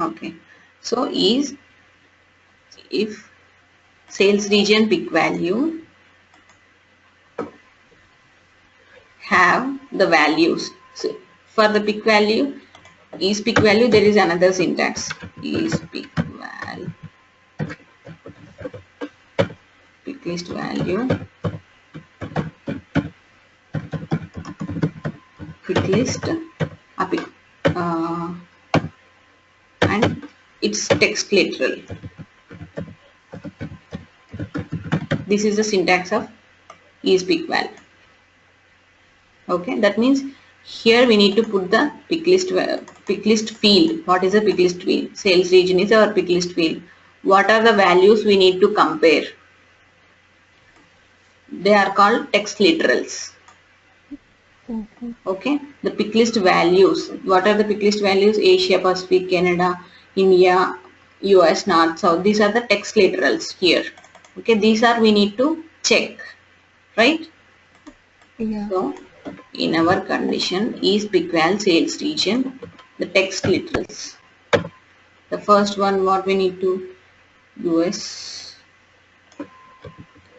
Okay, so is if sales region peak value have the values. So for the peak value, is peak value, there is another syntax. Is peak val, peak list value, peak list, peak, uh, and it's text literal. This is the syntax of is peak val. Okay, that means here we need to put the pick list field. What is a pick list field? Sales region is our pick list field. What are the values we need to compare? They are called text literals. Okay, the pick list values. What are the pick list values? Asia, Pacific, Canada, India, US, North, South. These are the text literals here. Okay, these are we need to check, right? Yeah. So in our condition is peak val sales region, the text literals. The first one, what we need to US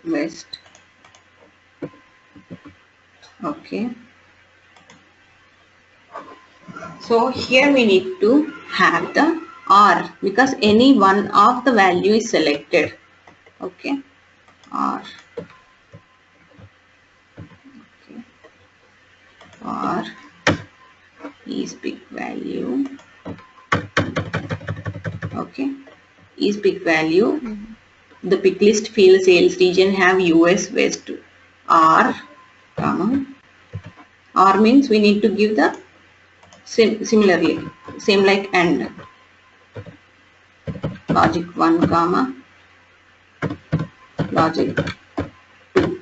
West. Okay. So here we need to have the R because any one of the value is selected. Okay. R. Okay. R is peak value. Okay. Is peak value. The pick list field sales region have US West R, comma. R means we need to give the similarly, same like and. Logic 1, comma. Logic 2.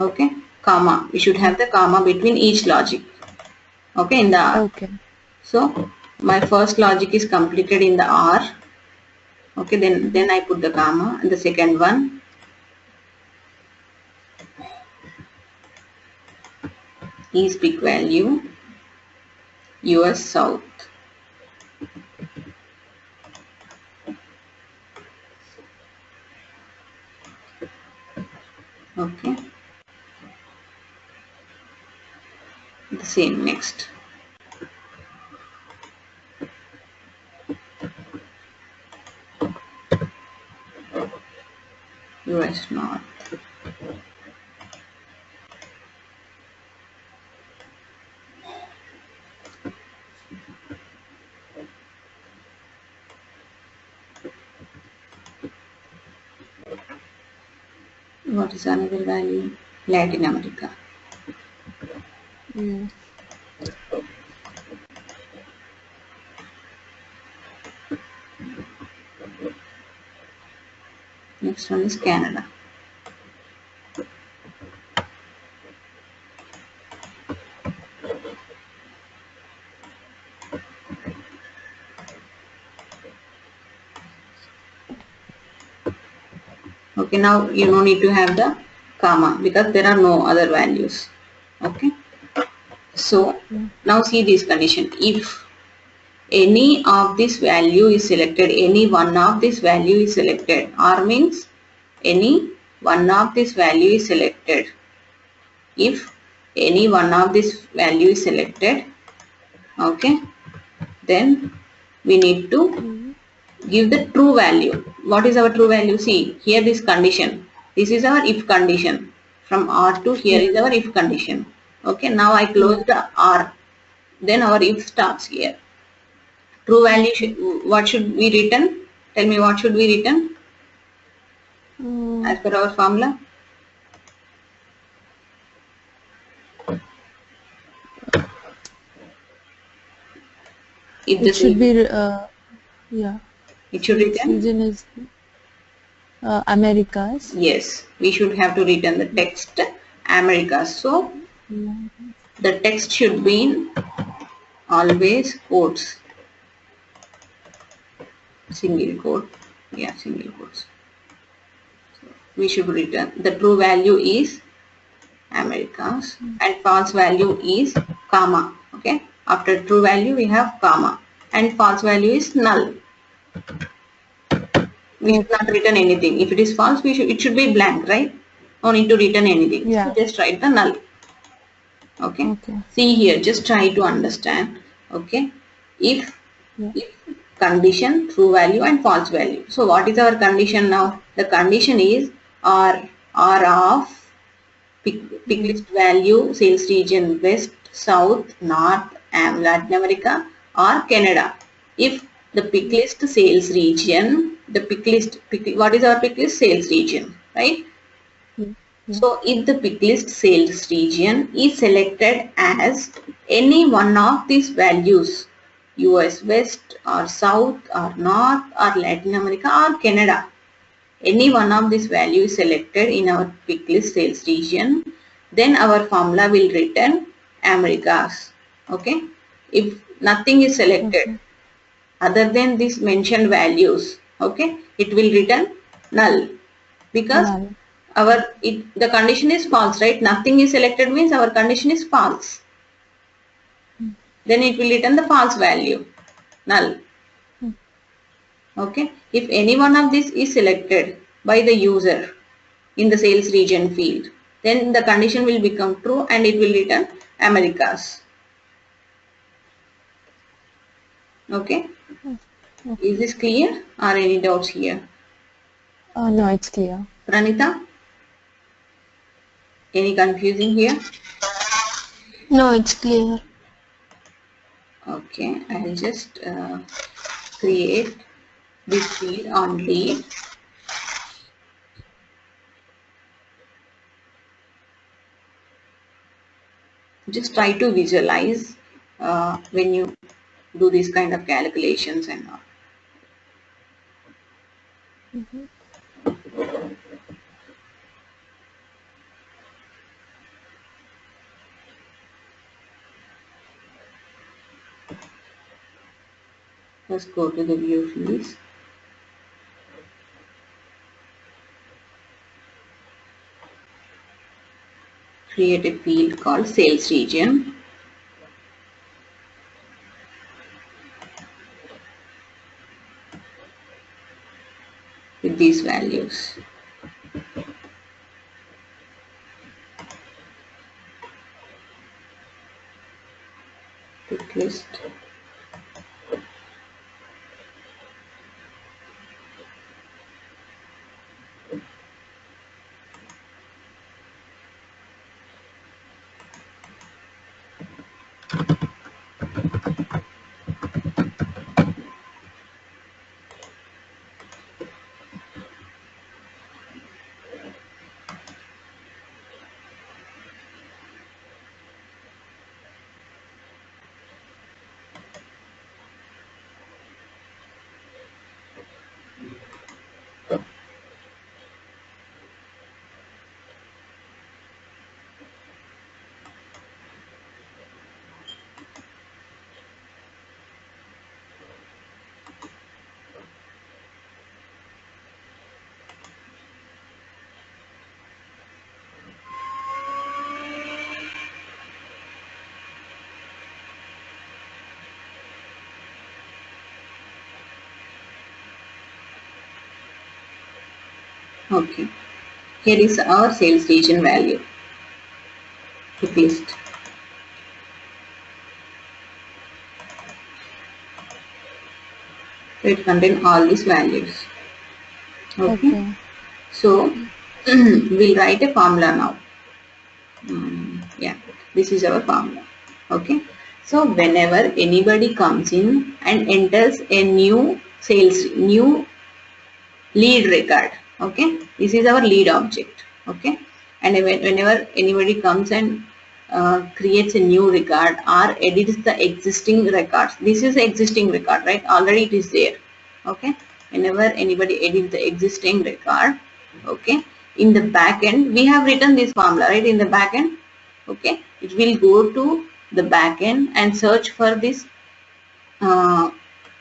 Okay, comma. We should have the comma between each logic. Okay, in the R. Okay. So my first logic is completed in the R. Okay, then I put the comma, and the second one is peak value US South. Okay, the same next. US North. What is another value? Latin America. Yes. Next one is Canada. Okay, now you don't need to have the comma because there are no other values. Okay, so now see this condition. If any of this value is selected, any one of this value is selected, or means any one of this value is selected. If any one of this value is selected, okay, then we need to give the true value. What is our true value? See here this condition. This is our if condition. From R to here is our if condition. Okay, now I close the R. Then our if starts here. True value, what should we return? Tell me what should we return as per our formula? If It should be yeah. it should Its return. region is Americas. Yes, we should have to return the text Americas. So the text should be in always quotes. Single quote. Yeah, single quotes. So we should return the true value is Americas and false value is comma. Okay, after true value we have comma. and false value is null. We should not return anything. If it is false, it should be blank, right? No need to return anything. Yeah. So just write the null. Okay. Okay. See here, just try to understand. Okay. If condition true value and false value. So what is our condition now? The condition is R of pick list value sales region west, south, north, and Latin America or Canada. If the pick list sales region, what is our pick list sales region, right? So if the pick list sales region is selected as any one of these values, US West or South or North or Latin America or Canada, any one of these values selected in our pick list sales region, then our formula will return Americas. Okay. If nothing is selected other than these mentioned values, okay, it will return null because the condition is false, right? Nothing is selected means our condition is false. Then it will return the false value, null. Okay. If any one of these is selected by the user in the sales region field, then the condition will become true and it will return Americas. Okay. Is this clear or any doubts here? No, it's clear. Pranita? Any confusing here? No, it's clear. Okay, I'll just create this field on lead. Just try to visualize when you do these kind of calculations and all. Let's go to the view fields. Create a field called sales region. With these values. Pick list. Okay, here is our sales region value. Pick list. So it contains all these values. Okay. So we'll write a formula now. Yeah, this is our formula. Okay. So whenever anybody comes in and enters a new lead record, okay, this is our lead object, okay, and whenever anybody comes and creates a new record or edits the existing records, this is the existing record, right? Already it is there, okay. Whenever anybody edits the existing record, okay, in the back end we have written this formula, right? In the back end, okay, it will go to the back end and search for this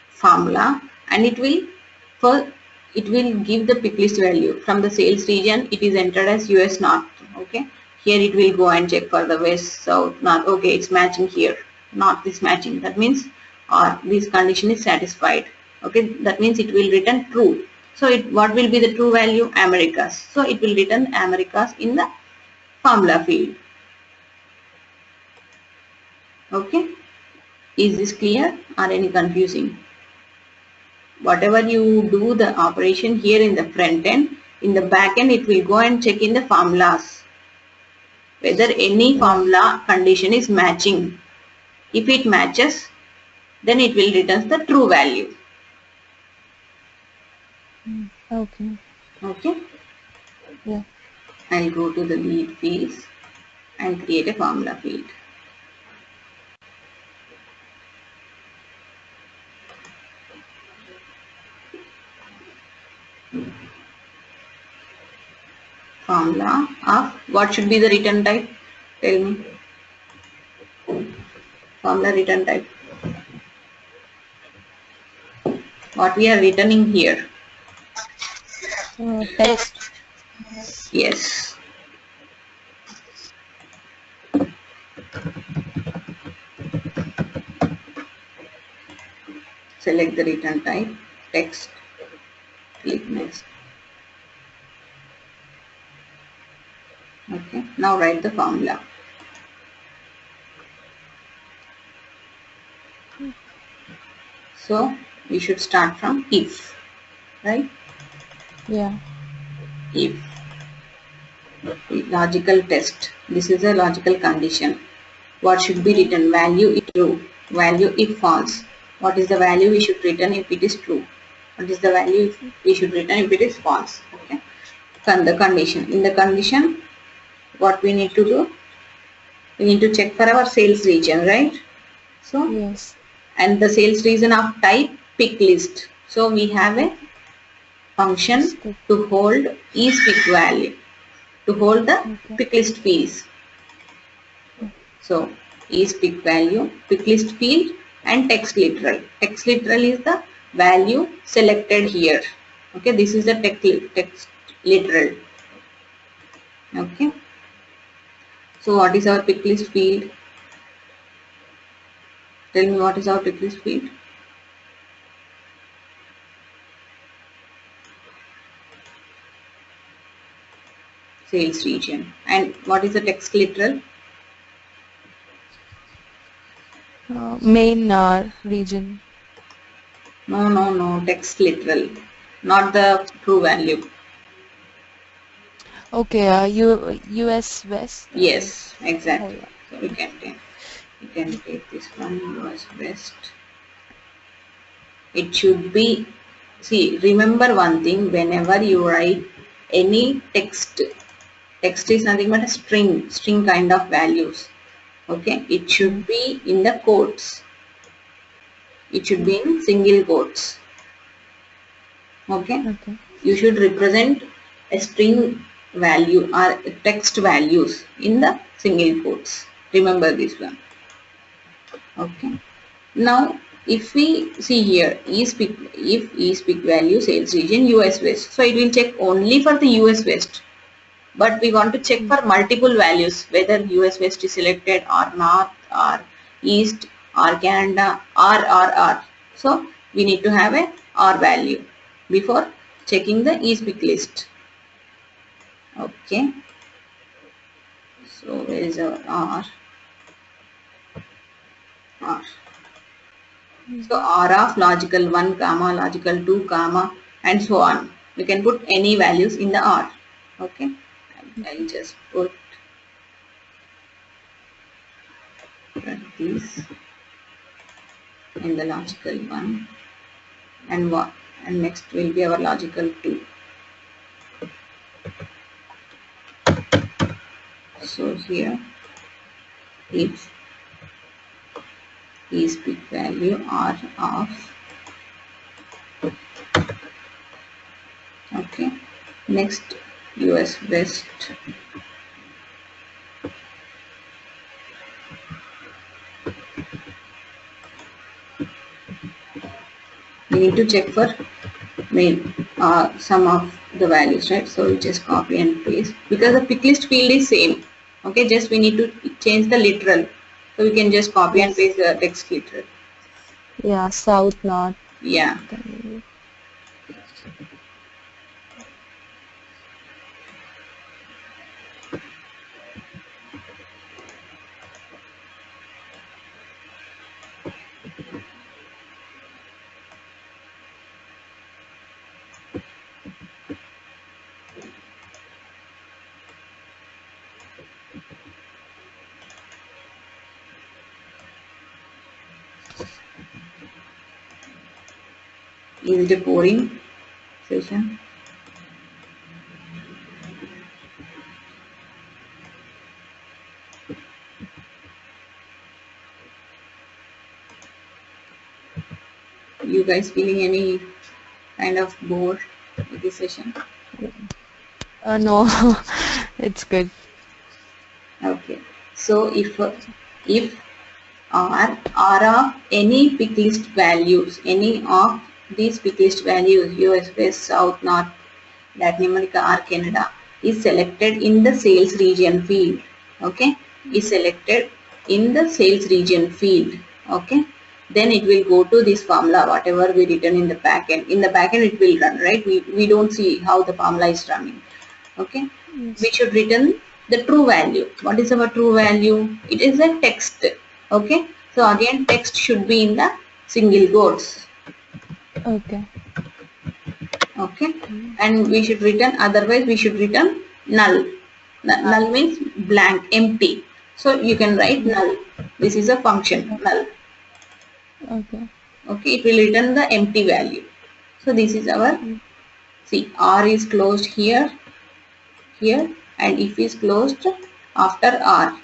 formula, and it will give the pick list value from the sales region. It is entered as US North. Okay, here it will go and check for the West, South, North. Okay, it's matching here. North is matching. That means or this condition is satisfied. Okay, that means it will return true. So what will be the true value? Americas. So it will return Americas in the formula field. Okay, is this clear or any confusing? Whatever you do the operation here in the front end, in the back end it will go and check in the formulas whether any formula condition is matching. If it matches, then it will return the true value. Okay. Okay. Yeah. I'll go to the lead fields and create a formula field. Formula of what should be the return type? Tell me. Formula return type. What we are returning here? Text. Yes. Select the return type, text, click next. Okay, now write the formula. So we should start from if, right? Yeah. If logical test. This is a logical condition. What should be written? Value if true, value if false. What is the value we should return if it is true? What is the value we should return if it is false? Okay. The condition. In the condition, what we need to do? We need to check for our sales region, right? So Yes. and the sales region of type pick list. So we have a function to hold is-pick value, to hold the pick list fields. So is-pick value, pick list field, and text literal. Text literal is the value selected here. Okay, this is the text literal. Okay. So what is our pick list field? Tell me what is our pick list field? Sales region. And what is the text literal? Main region. No, text literal, not the true value. Okay, US West. Yes, exactly. Oh, So you can take this one, US West. It should be, see, remember one thing, whenever you write any text is nothing but a string kind of values. Okay, it should be in the quotes. It should be in single quotes. Okay. Okay. You should represent a string value or text values in the single quotes. Remember this one. Okay. Now, if we see here, if is-pick value sales region US West, so it will check only for the US West. But we want to check for multiple values, whether US West is selected or North or East or Canada or. So we need to have a or value before checking the is-pick list. Okay. So where is our R? R. So R of logical 1, comma, logical 2, comma, and so on. We can put any values in the R. Okay. I'll just put this in the logical 1 and what, and next will be our logical 2. So here if is-pick value R of, okay, next US West, we need to check for main some of the values, right? So we just copy and paste because the pick list field is same. Okay, just we need to change the literal, so we can just copy and paste the text literal. Yeah, south, north. Yeah. Is it a boring session? You guys feeling any kind of bored with this session? No, it's good. Okay. So if R of any pick list values, any of these pick list values, US, West, South, North, Latin America or Canada, is selected in the sales region field. Okay, is selected in the sales region field. Okay, then it will go to this formula, whatever we written in the backend. In the backend it will run, right? We don't see how the formula is running. Okay, we Yes. should written the true value. What is our true value? It is a text. Okay, so again text should be in the single quotes. Okay. Okay, and we should return, otherwise we should return null. Null means blank, empty. So you can write null. This is a function null. Okay. Okay, it will return the empty value. So this is our, see, R is closed here, here, and if is closed after R.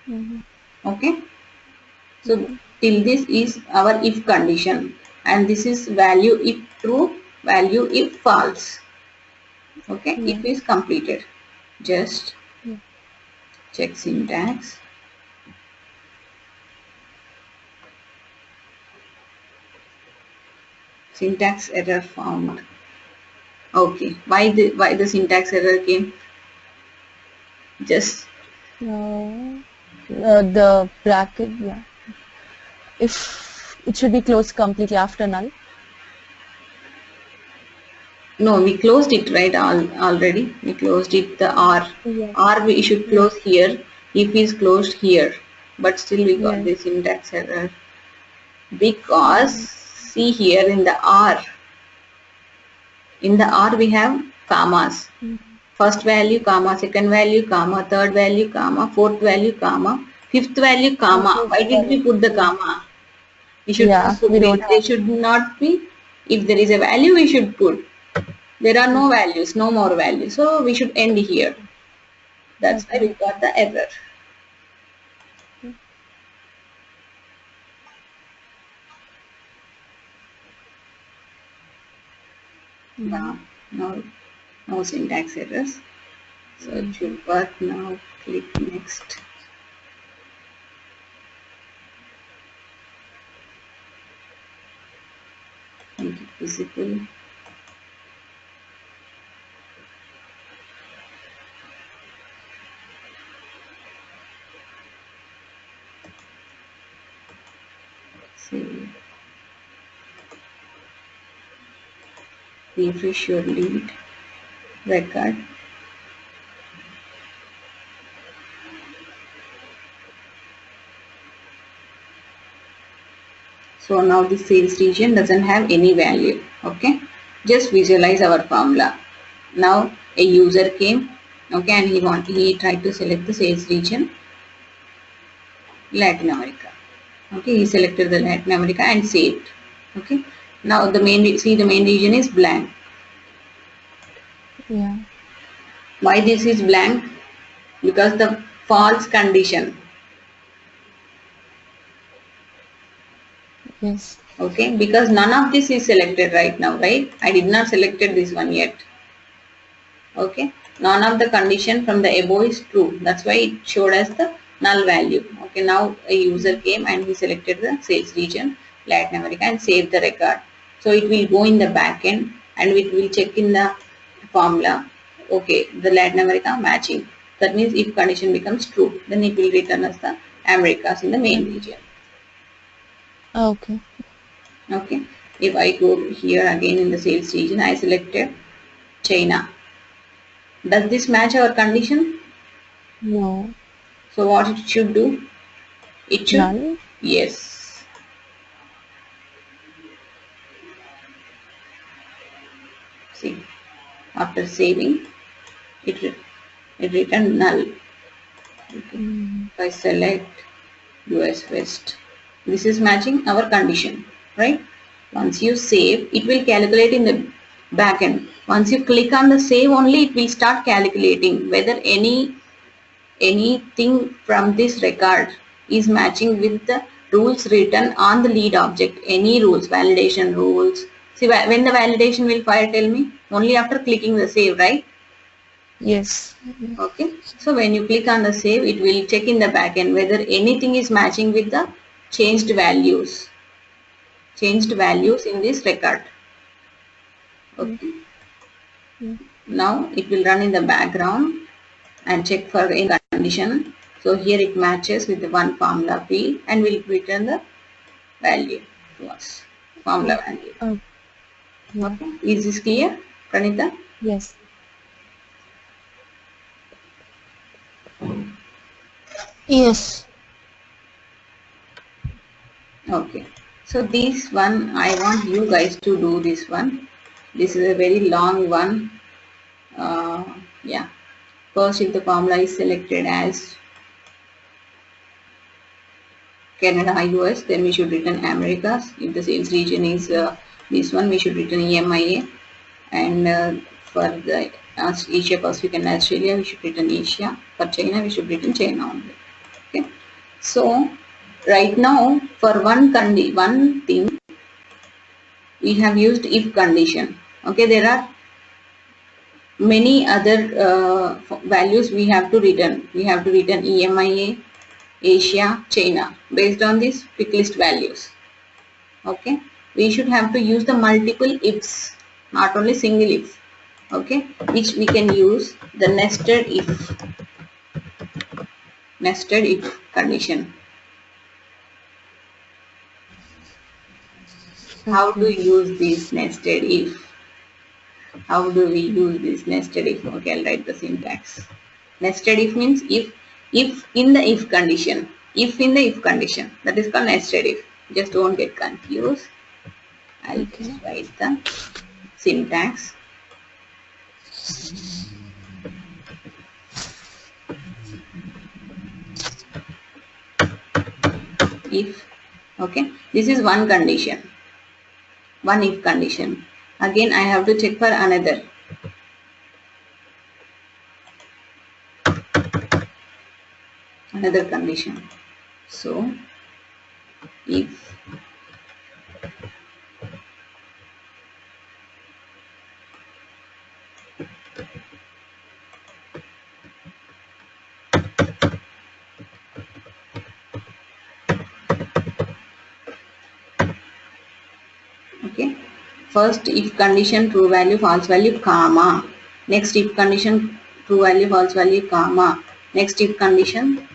Mm-hmm. Okay, so till this is our if condition, and this is value if true, value if false. Okay, Yeah. if is completed. Just Yeah. check syntax. Syntax error found. Okay, why the syntax error came? Just The bracket, yeah. If it should be closed completely after null. no, we closed it right already. We closed it the R. Yes. R we should close Yes. here. If is closed here, but still we got Yes. the syntax error because see here in the R. In the R we have commas. First value comma, second value comma, third value comma, fourth value comma, fifth value comma. Why did we put the comma? We should Yeah, not put we this. don't They have. should not be. If there is a value, we should put. There are no values, no more values. So we should end here. That's why Okay. we got the error. Now, no, no syntax errors. So it should work now. Click next. Make it visible. Save. Refresh your lead record. So now the sales region doesn't have any value. Okay, just visualize our formula. Now a user came, okay, and he tried to select the sales region Latin America. Okay, he selected the Latin America and saved. Okay, now the main region is blank. Yeah. Why this is blank? Because the false condition. Yes. Okay, because none of this is selected right now, right? I did not selected this one yet. Okay, none of the condition from the above is true. That's why it showed as the null value. Okay, now a user came and he selected the sales region Latin America and saved the record. So it will go in the backend and it will check in the formula. Okay, the Latin America matching. That means if condition becomes true, then it will return as the Americas in the main region. Okay. Okay, if I go here again in the sales region, I selected China. Does this match our condition? No. So what it should do? It should, Null. yes. See, after saving, it returned null. Okay. If I select US West, this is matching our condition, right? Once you save, it will calculate in the backend. Once you click on the save only, it will start calculating whether anything from this record is matching with the rules written on the lead object. Any rules, validation rules. See, when the validation will fire, tell me? Only after clicking the save, right? Yes. Okay. So when you click on the save, it will check in the backend whether anything is matching with the changed values. Changed values in this record. Okay. Now it will run in the background and check for any condition. So here it matches with the one formula field and will return the value to us. Formula value. Yeah. Okay. Is this clear, Pranita? Yes. Yes. Okay. So this one, I want you guys to do this one. This is a very long one. Yeah. First, if the formula is selected as Canada, US, then we should return Americas. If the sales region is this one, we should return EMEA. And for the Asia Pacific and Australia, we should return Asia. For China, we should return China only. Okay. So right now, for one thing, we have used if condition. Okay, there are many other values we have to return. We have to return EMEA, Asia, China based on these pick list values. Okay, we should have to use the multiple ifs, not only single if. Okay, which we can use the nested if condition. How to use this nested if? How do we use this nested if? Okay, I'll write the syntax. Nested if means if in the if condition. If in the if condition. That is called nested if. Just don't get confused. I'll just write the syntax. If, okay, this is one condition. One if condition. Again, I have to check for another. Another condition. So, if okay, first if condition true value false value comma, next if condition true value false value comma, next if condition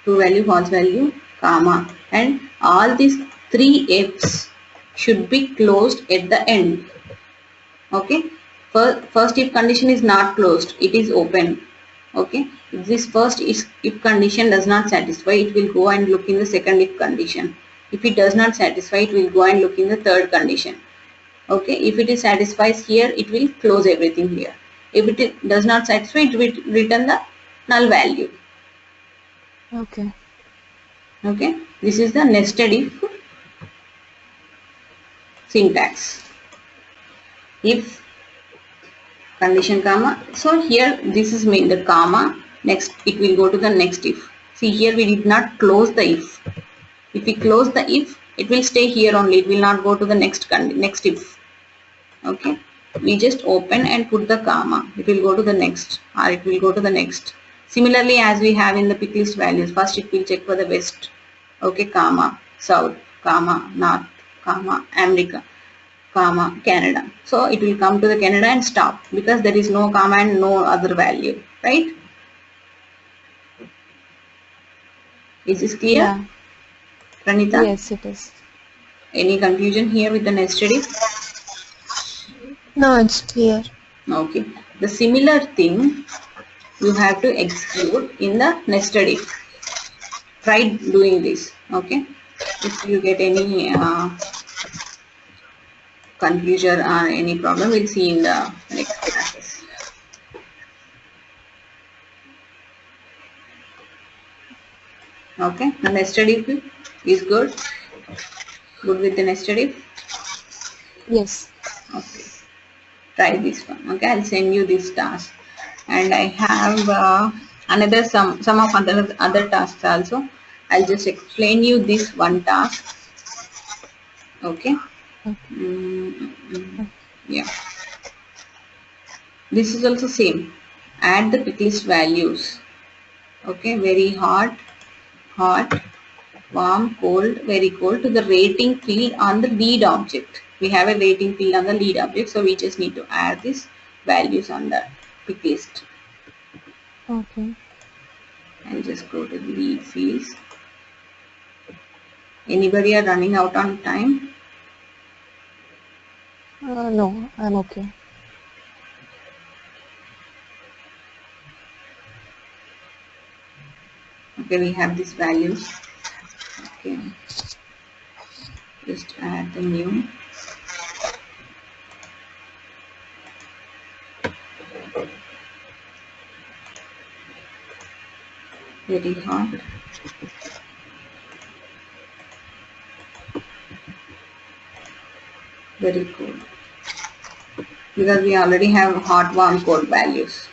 true value false value comma, and all these three ifs should be closed at the end. Okay, first if condition is not closed, it is open. Okay, if this first if condition does not satisfy, it will go and look in the second if condition. If it does not satisfy, it will go and look in the third condition. Okay, if it is satisfies here, it will close everything here. If it does not satisfy, it will return the null value. Okay. Okay, this is the nested if syntax. If condition comma, so here this is made the comma, next it will go to the next if. See here we did not close the if. If we close the if, it will stay here only, it will not go to the next if. Okay, we just open and put the comma, it will go to the next, or it will go to the next. Similarly, as we have in the pick list values, first it will check for the west, okay, comma, south, comma, north, comma, America, comma, Canada. So it will come to the Canada and stop because there is no comma and no other value, right? Is this clear? Yeah. Pranita, Yes, it is. any confusion here with the nested if? No, it's clear. Okay. The similar thing you have to execute in the nested if. Try doing this. Okay. If you get any confusion or any problem, we'll see in the next classes. Okay. The nested if is good. Good with the nested if. Yes. Okay. Try this one. Okay. I'll send you this task. And I have another some of other tasks also. I'll just explain you this one task. Okay. Okay. Yeah. This is also same. Add the pick list values. Okay. Very hot, hot, warm, cold, very cold to the rating field on the lead object. We have a rating field on the lead object, so we just need to add these values on the pick list. Okay. And just go to the lead fields. Anybody are running out on time? No, I'm okay. Okay, we have these values. Okay, just add the new. Very hot. Very cold. Because we already have hot, warm, cold values.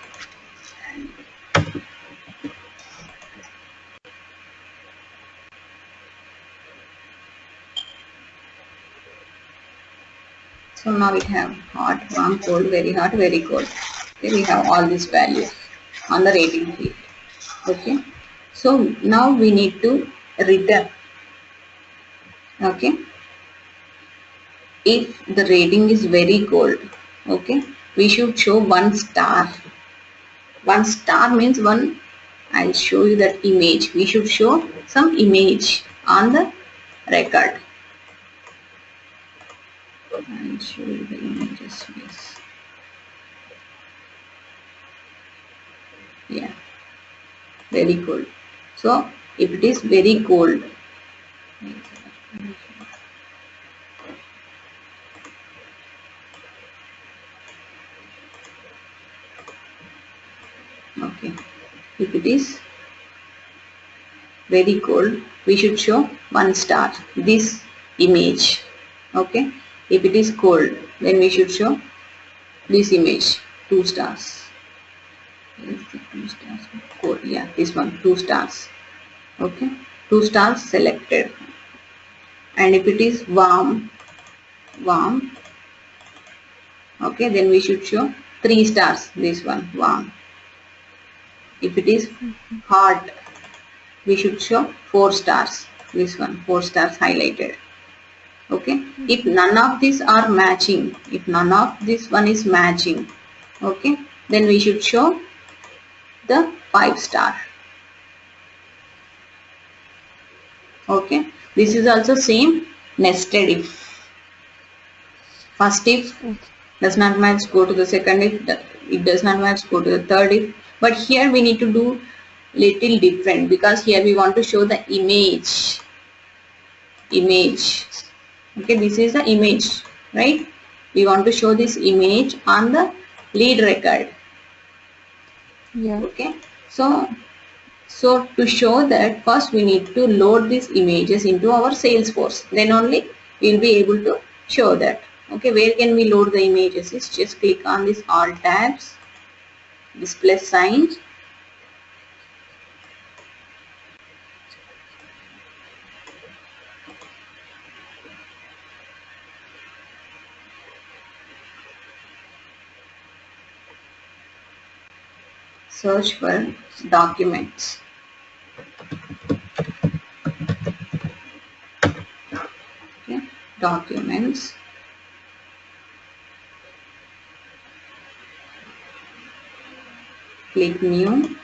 So now we have hot, warm, cold, very hot, very cold. Okay, we have all these values on the rating field. Okay, so now we need to return. Okay, if the rating is very cold, okay, we should show 1 star. 1 star means one. I'll show you that image. We should show some image on the record. I'll show you the images. Yes. Yeah. Very cold. So if it is very cold, okay. If it is very cold, we should show 1 star. This image. Okay. If it is cold, then we should show this image. 2 stars. Is it 2 stars? Cold. Yeah, this one. 2 stars. Okay. 2 stars selected. And if it is warm, okay, then we should show 3 stars. This one, warm. If it is hot, we should show 4 stars. This one, 4 stars highlighted. Okay. If none of these are matching, if none of this one is matching, okay, then we should show the 5 star. Okay. This is also same nested if. First if does not match, go to the second if. It does not match, go to the third if. But here we need to do little different, because here we want to show the image. Okay, this is the image, right? We want to show this image on the lead record. Yeah. Okay, so to show that, first we need to load these images into our Salesforce. Then only we will be able to show that. Okay, where can we load the images? Is just click on this all tabs, this plus sign. Search for documents. Okay, documents. Click new.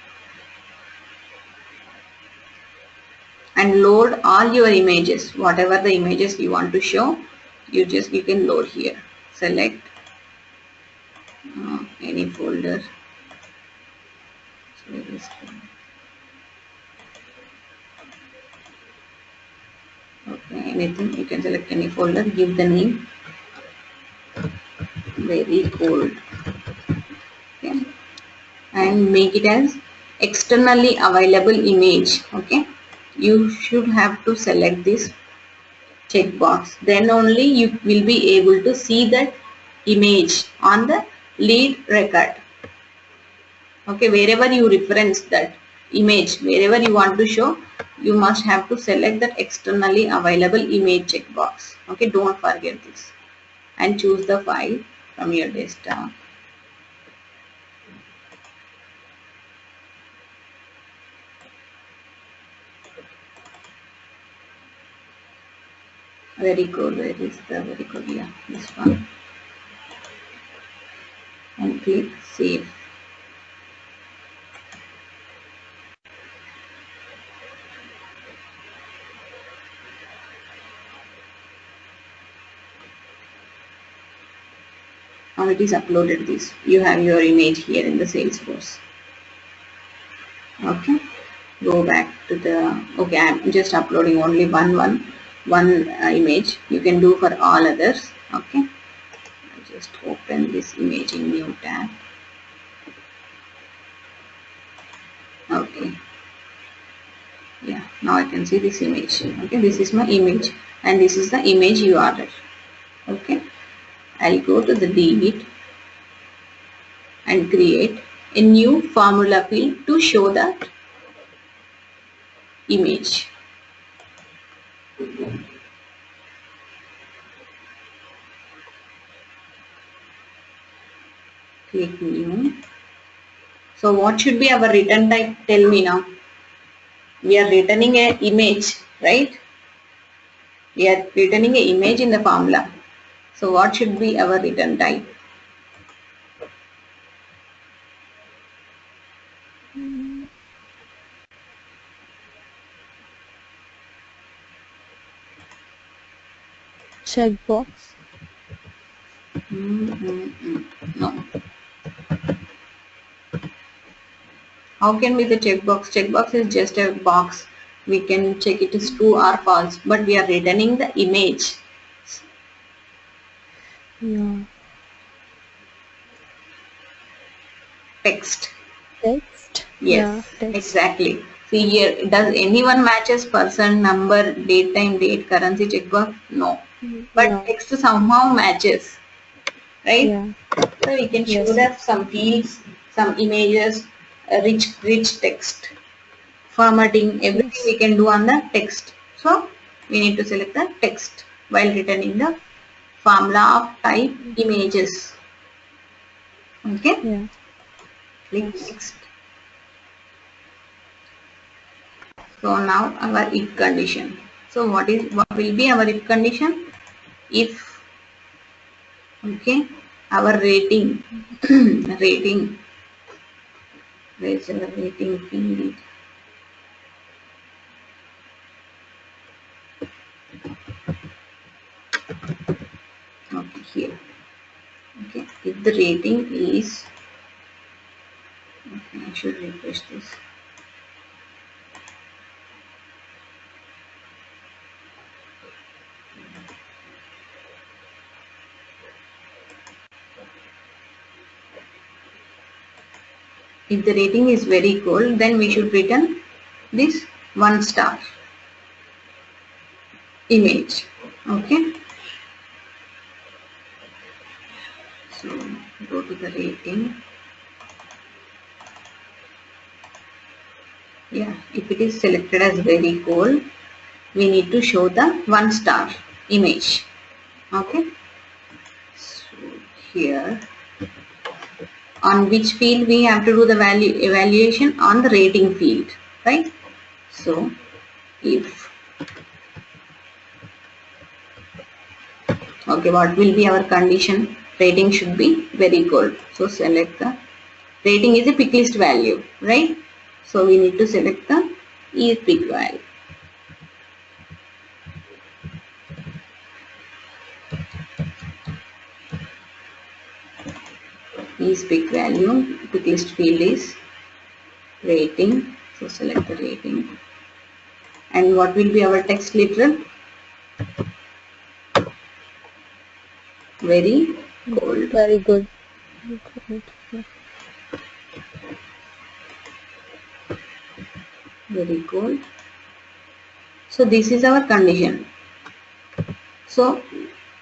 And and load all your images, whatever the images you want to show, you can load here. Select any folder. So okay, anything, you can select any folder, give the name very cold, okay, and make it as externally available image. Okay, you should have to select this checkbox, then only you will be able to see that image on the lead record. Okay, wherever you reference that image, wherever you want to show, you must have to select that externally available image checkbox. Okay, don't forget this, and choose the file from your desktop. Very good. Where is the very good? Yeah, this one. And click save. Now it is uploaded this. You have your image here in the Salesforce. Okay. Go back to the, okay, I'm just uploading only one image. You can do for all others. Okay. I'll just open this image in new tab. Okay. Yeah, now I can see this image. Okay, this is my image and this is the image URL. Okay. I'll go to the delete and create a new formula field to show that image. Click new. So what should be our return type? Tell me now. We are returning an image, right? We are returning an image in the formula. So what should be our return type? Checkbox. No. How can be the checkbox? Checkbox is just a box. We can check it as true or false, but we are returning the image. Yeah. Text. Text. Yes, Yeah, text. exactly. See here, does anyone matches person, number, date, time, date, currency checkbox? No. But Yeah. text somehow matches, right? Yeah. So we can show Yes. that some fields, some images, rich text, formatting, everything Yes. we can do on the text. So we need to select the text while returning the formula of type images. Okay. Yeah. Click Yes. next. So now our if condition. So what will be our if condition? If, okay, our rating rating, where is our rating field? Okay, here. Okay, if the rating is, okay, I should refresh this. If the rating is very cold, then we should return this 1 star image. Okay. So go to the rating. Yeah, if it is selected as very cold, we need to show the 1 star image. Okay. So here, on which field we have to do the value evaluation? On the rating field, right? So if, okay, what will be our condition? Rating should be very cold. So select the rating is a pick list value, right? So we need to select the is pick value. eSpeak value, pick list field is rating, so select the rating. And what will be our text literal? Very cold. Very good. Very cold. So this is our condition. So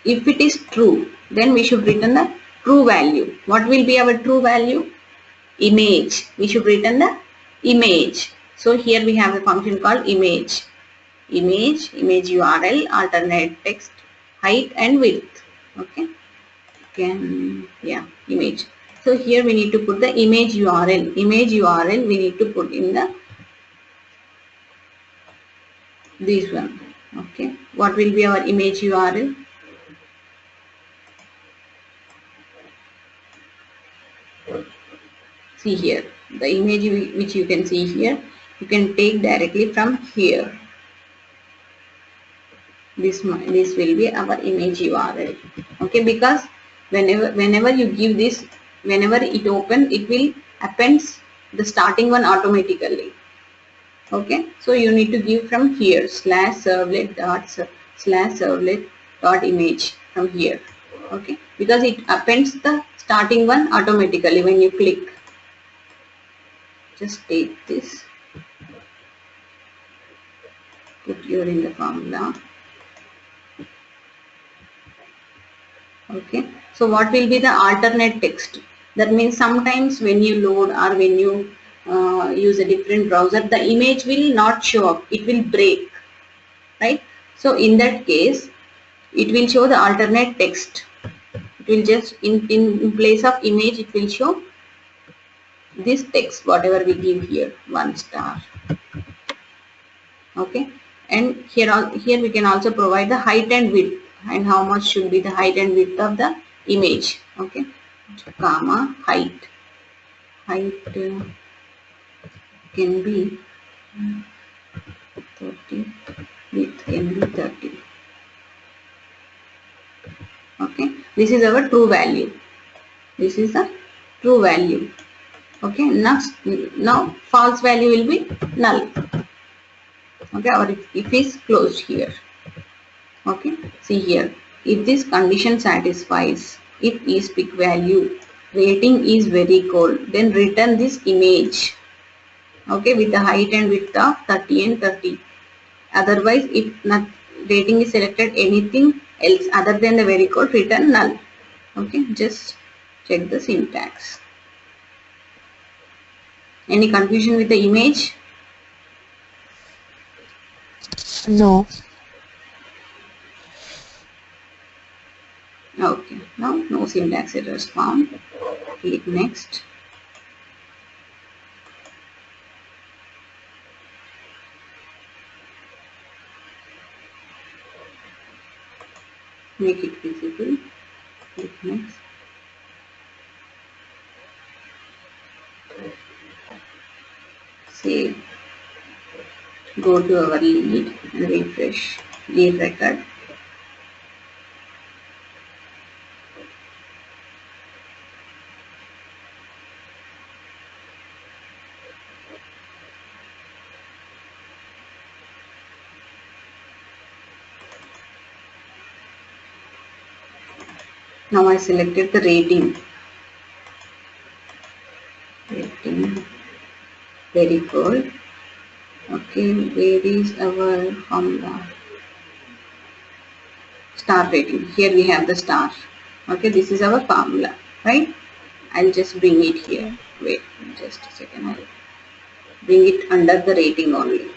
if it is true, then we should return the true value. What will be our true value? Image. We should return the image. So here we have a function called image. Image URL, alternate text, height and width. Okay. Image. So here we need to put the image URL. Image URL we need to put in the this one. Okay. What will be our image URL? See here, the image which you can see here, you can take directly from here. This will be our image URL. Okay, because whenever you give this, whenever it opens, it will appends the starting one automatically. Okay, so you need to give from here /servlet.image from here. Okay, because it appends the starting one automatically when you click. Just take this, put here in the formula. Okay, so what will be the alternate text? That means sometimes when you load or when you use a different browser, the image will not show up, it will break, right? So in that case, it will show the alternate text. It will just in place of image, it will show this text, whatever we give here, 1 star. Okay, and here we can also provide the height and width, and how much should be the height and width of the image. Okay, comma height can be 30, width can be 30. Okay, this is our true value. This is the true value. Okay, now false value will be null. Okay, or if is closed here. Okay, see here, if this condition satisfies, if eSpeak value rating is very cold, then return this image. Okay, with the height and width of 30 and 30. Otherwise, if not rating is selected, anything else other than the very cold, return null. Okay, just check the syntax. Any confusion with the image? No. Okay, now no syntax errors found. Click next. Make it visible. Click next. Save. Go to our lead and refresh lead record. Now I selected the rating. Rating very cold. Okay, where is our formula? Star rating. Here we have the star. Okay, this is our formula, right? I'll just bring it here. Wait, just a second. I'll bring it under the rating only.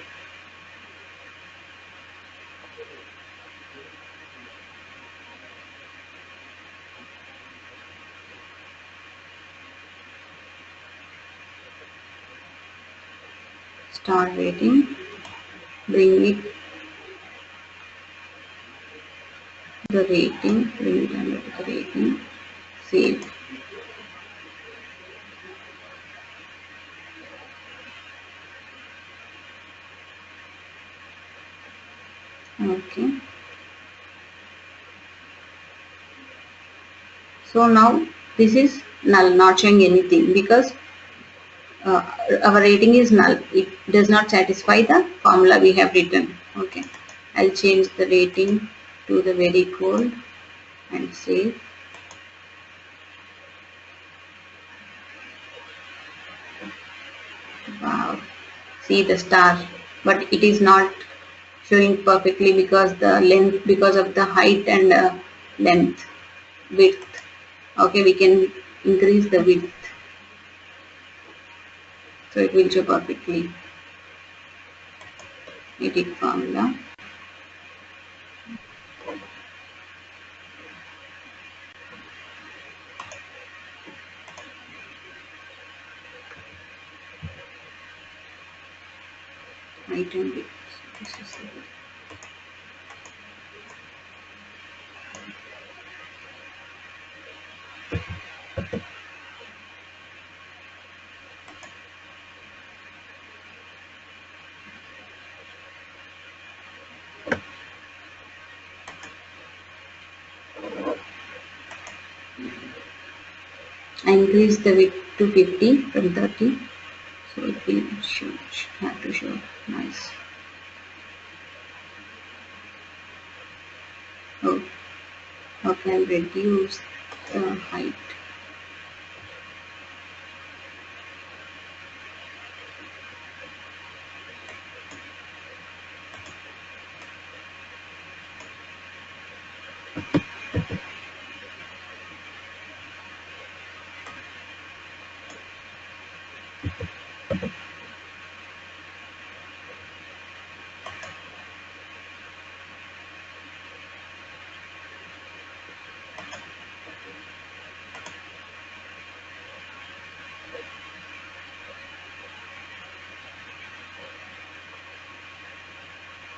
Star rating, bring it the rating, bring it under the rating, save. Okay. So now this is null, not showing anything, because our rating is null. It does not satisfy the formula we have written. Okay, I'll change the rating to the very cold and save. Wow, see the star, but it is not showing perfectly because the length, because of the height and length, width. Okay, we can increase the width so it will show perfectly. Edit formula. Height and width. This is the width. I increase the width to 50 from 30, so it will have to show nice. Oh, okay, I'll reduce the height.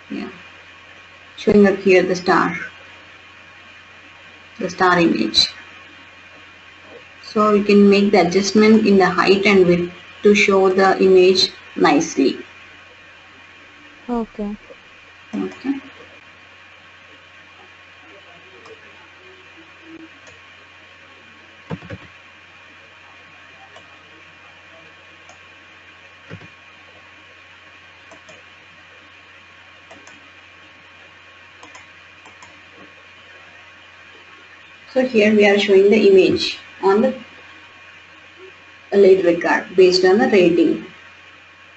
Yeah, showing up here the star image. So we can make the adjustment in the height and width to show the image nicely. Okay. Okay. So here we are showing the image on the lead record based on the rating.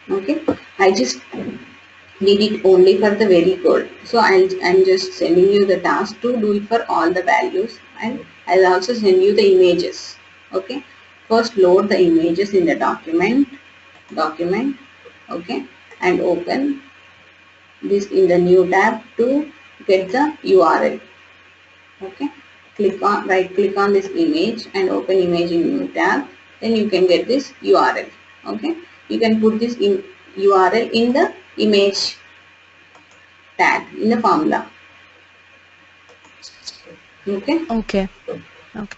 Okay, I just did it only for the very code. So I'm just sending you the task to do it for all the values, and I'll also send you the images. Okay, first load the images in the document, okay, and open this in the new tab to get the URL. Okay, right click on this image and open image in new tab, then you can get this URL. Okay, you can put this in URL in the image tag in the formula. Okay. Okay. Okay.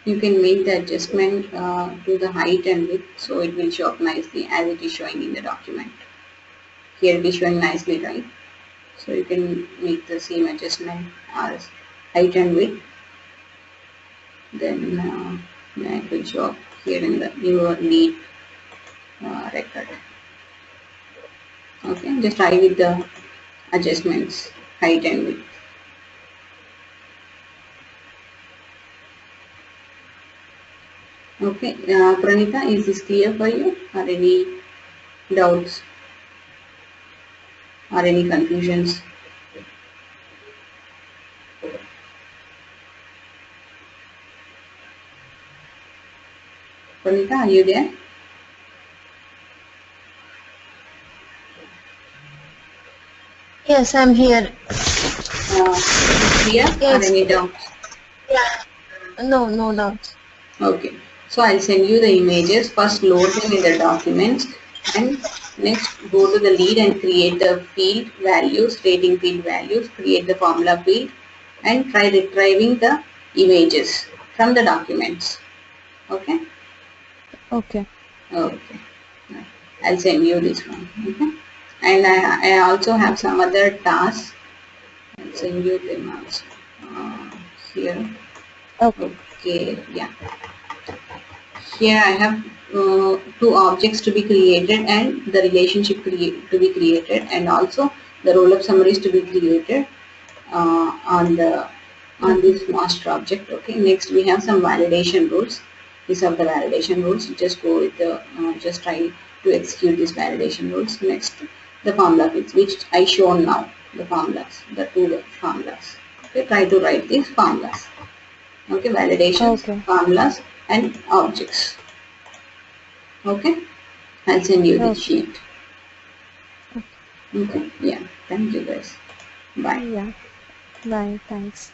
You can make the adjustment to the height and width, so it will show up nicely as it is showing in the document. Here it is showing nicely, right? So you can make the same adjustment as height and width. Then it will show up here in the your lead record. Okay, just try with the adjustments, height and width. Okay, Pranita, is this clear for you, or any doubts or any confusions? Pranita, are you there? Yes, I'm here. Clear or Yes. any doubts? No, no doubts. Okay, so I'll send you the images. First load them in the documents and next go to the lead and create the field values, rating field values, create the formula field and try retrieving the images from the documents. Okay? Okay. Okay. I'll send you this one. Okay? And I also have some other tasks. I'll send you them also. Here. Okay. Okay, yeah. Here I have two objects to be created and the relationship to be created and also the roll-up summaries to be created on this master object. Okay. Next we have some validation rules. These are the validation rules. Just go with the just try to execute these validation rules. Next the formula fields which I shown now. The formulas, the two formulas. Okay. Try to write these formulas. Okay. Validations, Okay. formulas and objects. Okay, I'll send you the Okay. sheet. Okay, yeah, thank you guys. Bye. Yeah. Bye. Thanks.